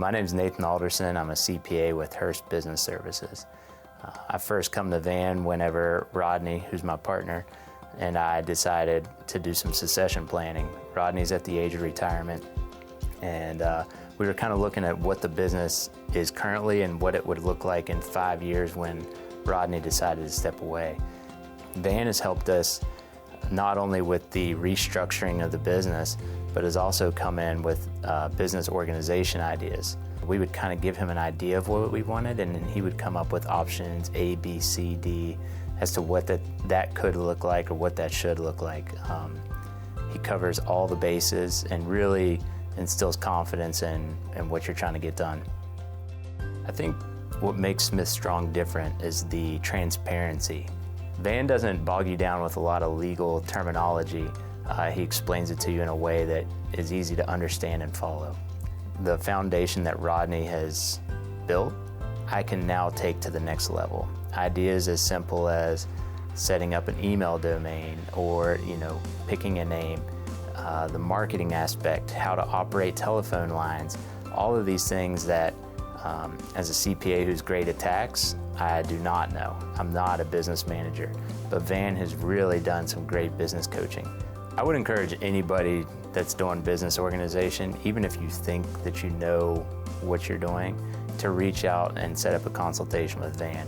My name is Nathan Alderson. I'm a CPA with Hearst Business Services. I first come to Van whenever Rodney, who's my partner, and I decided to do some succession planning. Rodney's at the age of retirement, and we were kind of looking at what the business is currently and what it would look like in 5 years when Rodney decided to step away. Van has helped us not only with the restructuring of the business, but has also come in with business organization ideas. We would kind of give him an idea of what we wanted, and then he would come up with options A, B, C, D as to what that could look like or what that should look like. He covers all the bases and really instills confidence in what you're trying to get done. I think what makes Smith Strong different is the transparency. Van doesn't bog you down with a lot of legal terminology. He explains it to you in a way that is easy to understand and follow. The foundation that Rodney has built, I can now take to the next level. Ideas as simple as setting up an email domain or picking a name, the marketing aspect, how to operate telephone lines, all of these things that as a CPA who's great at tax, I do not know. I'm not a business manager, but Van has really done some great business coaching. I would encourage anybody that's doing business organization, even if you think that you know what you're doing, to reach out and set up a consultation with Van.